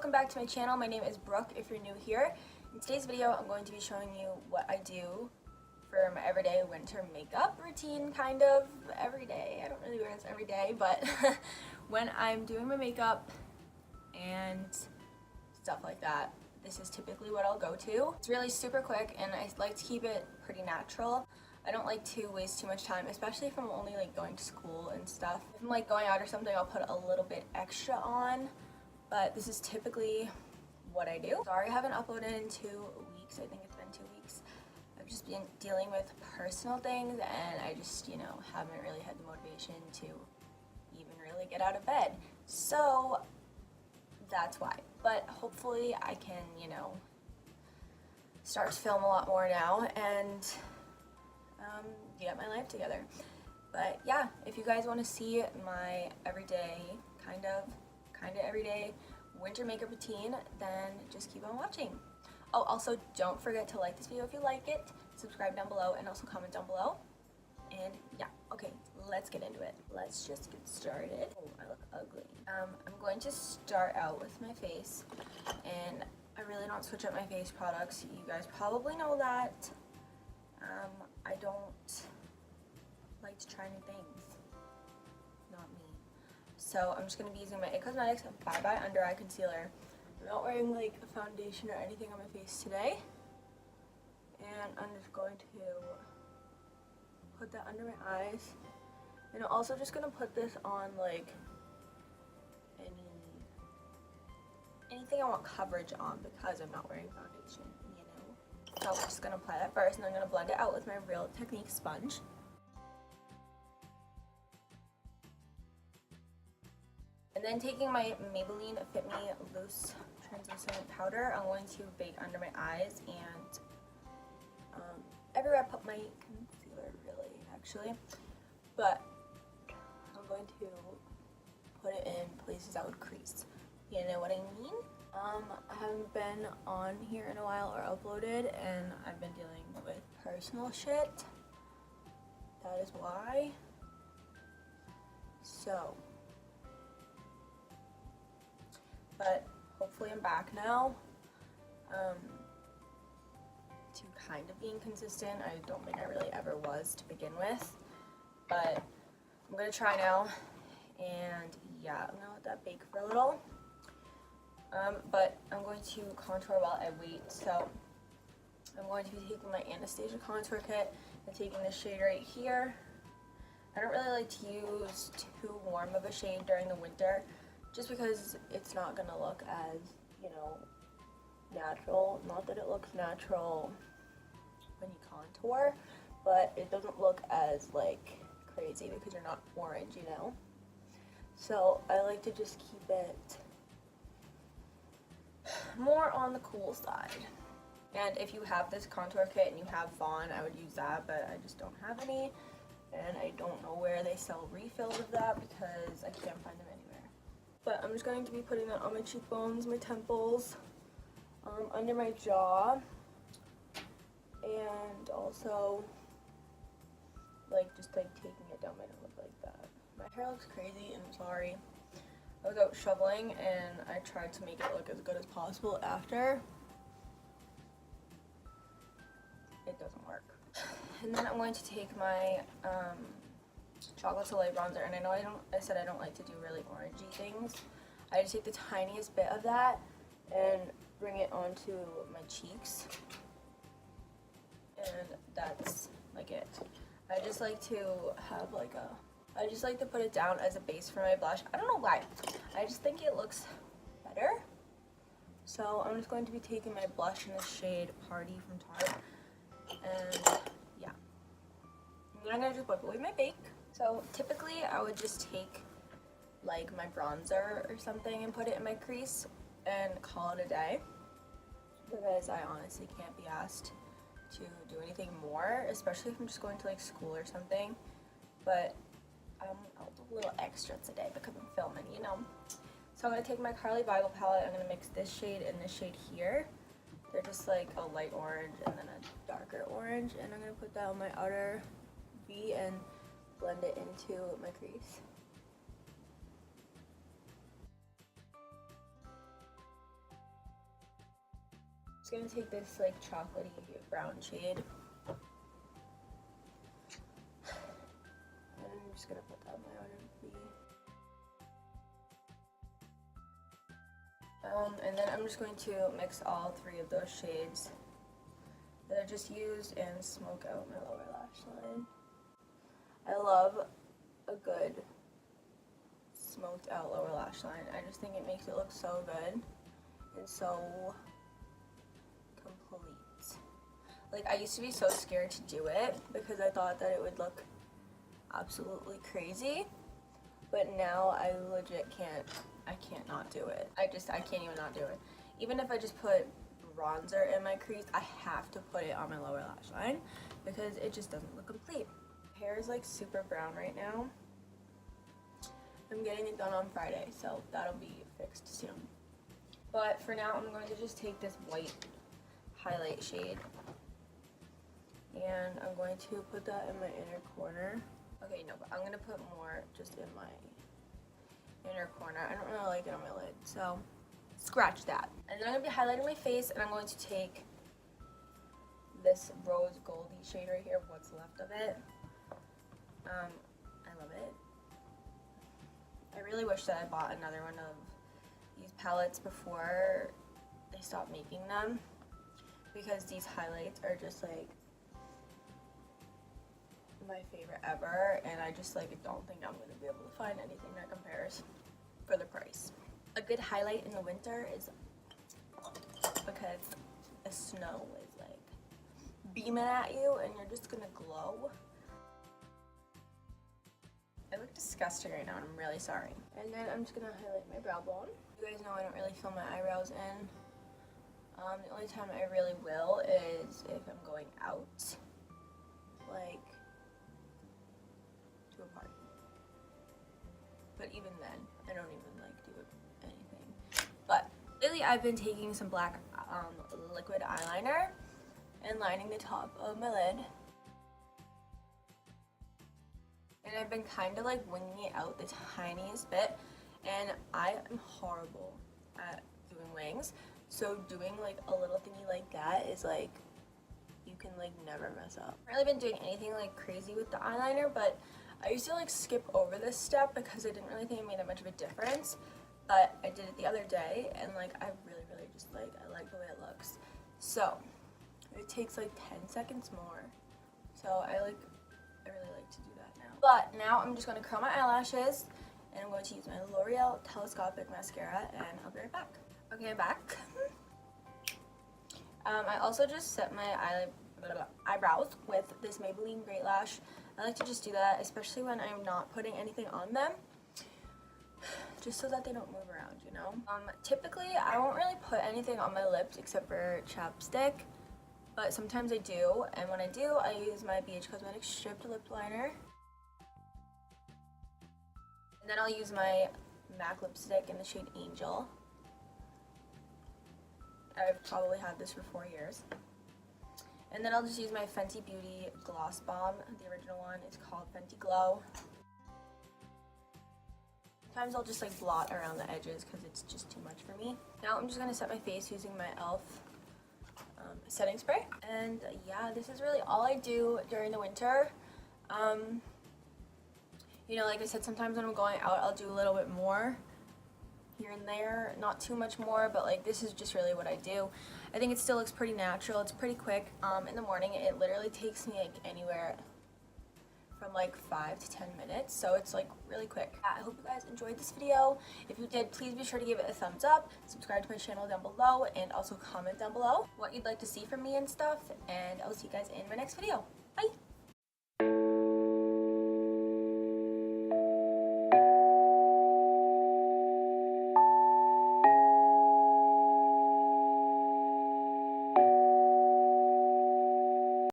welcome back to my channel. My name is Brooke if you're new here. In today's video, I'm going to be showing you what I do for my everyday winter makeup routine, kind of every day. I don't really wear this every day, but when I'm doing my makeup and stuff like that, this is typically what I'll go to. It's really super quick and I like to keep it pretty natural. I don't like to waste too much time, especially if I'm only like going to school and stuff. If I'm like going out or something, I'll put a little bit extra on, but this is typically what I do. Sorry I haven't uploaded in 2 weeks. I think it's been 2 weeks. I've just been dealing with personal things and I just, haven't really had the motivation to even really get out of bed. So that's why. But hopefully I can, start to film a lot more now and get my life together. But yeah, if you guys want to see my everyday, kind of everyday winter makeup routine, then just keep on watching. Oh, also don't forget to like this video if you like it, subscribe down below, and also comment down below. And yeah, okay, let's get into it. Let's just get started. Oh, I look ugly. I'm going to start out with my face, and I really don't switch up my face products. You guys probably know that. I don't like to try new things. Not me. So I'm just going to be using my IT Cosmetics Bye Bye Under Eye Concealer. I'm not wearing like a foundation or anything on my face today. And I'm just going to put that under my eyes. And I'm also just going to put this on like anything I want coverage on because I'm not wearing foundation, So I'm just going to apply that first and I'm going to blend it out with my Real Technique sponge. And then taking my Maybelline Fit Me Loose Translucent Powder, I'm going to bake under my eyes and everywhere I put my concealer, really, actually. But I'm going to put it in places that would crease. You know what I mean? I haven't been on here in a while or uploaded, and I've been dealing with personal shit. That is why. So, but hopefully I'm back now. To kind of being consistent. I don't think I really ever was to begin with, but I'm gonna try now. And yeah, I'm gonna let that bake for a little. But I'm going to contour while I wait. So I'm going to be taking my Anastasia contour kit and taking this shade right here. I don't really like to use too warm of a shade during the winter, just because it's not gonna look as, natural. Not that it looks natural when you contour, but it doesn't look as like crazy because you're not orange, So I like to just keep it more on the cool side. And if you have this contour kit and you have Fawn, I would use that, but I just don't have any, and I don't know where they sell refills of that because I can't find them anywhere. But I'm just going to be putting that on my cheekbones, my temples, under my jaw, and also just taking it down my nose like that. My hair looks crazy, and I'm sorry. I was out shoveling and I tried to make it look as good as possible after. It doesn't work. And then I'm going to take my Chocolate Soleil bronzer, and I said I don't like to do really orangey things. I just take the tiniest bit of that and bring it onto my cheeks, and that's like it. I just like to have I just like to put it down as a base for my blush. I don't know why. I just think it looks better. So I'm just going to be taking my blush in the shade Party from Tarte. And yeah. And then I'm going to just wipe away my bake. So typically I would just take like my bronzer or something and put it in my crease and call it a day. Because I honestly can't be asked to do anything more, especially if I'm just going to like school or something. But I'll do a little extra today because I'm filming, So I'm going to take my Carly Bible palette. I'm going to mix this shade and this shade here. They're just like a light orange and then a darker orange. And I'm going to put that on my outer V and blend it into my crease. just gonna take this like chocolatey brown shade. And I'm just gonna put that on my outer V. And then I'm just going to mix all three of those shades that I just used and smoke out my lower lash line. I love a good smoked out lower lash line. I just think it makes it look so good and so complete. Like, I used to be so scared to do it because I thought that it would look absolutely crazy, but now I legit can't not do it. I can't even not do it. Even if I just put bronzer in my crease, I have to put it on my lower lash line because it just doesn't look complete. Hair is like super brown right now. I'm getting it done on Friday, so that'll be fixed soon. But for now, I'm going to just take this white highlight shade and I'm going to put that in my inner corner. Okay, no, but I'm gonna put more just in my inner corner. I don't really like it on my lid, so scratch that. And then I'm gonna be highlighting my face, and I'm going to take this rose goldy shade right here, what's left of it. I love it. I really wish that I bought another one of these palettes before they stopped making them, because these highlights are just like my favorite ever, and I just like don't think I'm gonna be able to find anything that compares for the price. A good highlight in the winter is because the snow is like beaming at you and you're just gonna glow. I look disgusting right now and I'm really sorry. And then I'm just gonna highlight my brow bone. You guys know I don't really fill my eyebrows in. The only time I really will is if I'm going out, like to a party. But even then, I don't even like do anything. But lately I've been taking some black liquid eyeliner and lining the top of my lid. And I've been kind of like winging it out the tiniest bit, and I am horrible at doing wings, so doing like a little thingy like that is like, you can like never mess up. I haven't really been doing anything like crazy with the eyeliner, but I used to like skip over this step because I didn't really think it made that much of a difference, but I did it the other day and like I really just like, I like the way it looks. So it takes like 10 seconds more, so I really like to do that now. But now I'm just going to curl my eyelashes, and I'm going to use my L'Oreal Telescopic Mascara, and I'll be right back. Okay, I'm back. I also just set my eyebrows with this Maybelline Great Lash. I like to just do that, especially when I'm not putting anything on them, just so that they don't move around, you know? Typically, I won't really put anything on my lips except for chapstick, but sometimes I do, and when I do, I use my BH Cosmetics Stripped Lip Liner. And then I'll use my MAC lipstick in the shade Angel. I've probably had this for 4 years. And then I'll just use my Fenty Beauty Gloss Bomb. The original one is called Fenty Glow. Sometimes I'll just like blot around the edges because it's just too much for me. Now I'm just going to set my face using my e.l.f. Setting spray. And yeah, this is really all I do during the winter. You know, like I said, sometimes when I'm going out, I'll do a little bit more here and there, not too much more, but like this is just really what I do. I think it still looks pretty natural. It's pretty quick. In the morning, it literally takes me like anywhere from like 5 to 10 minutes, so it's like really quick. I hope you guys enjoyed this video. If you did, please be sure to give it a thumbs up, subscribe to my channel down below, and also comment down below what you'd like to see from me and stuff, and I'll see you guys in my next video. Bye!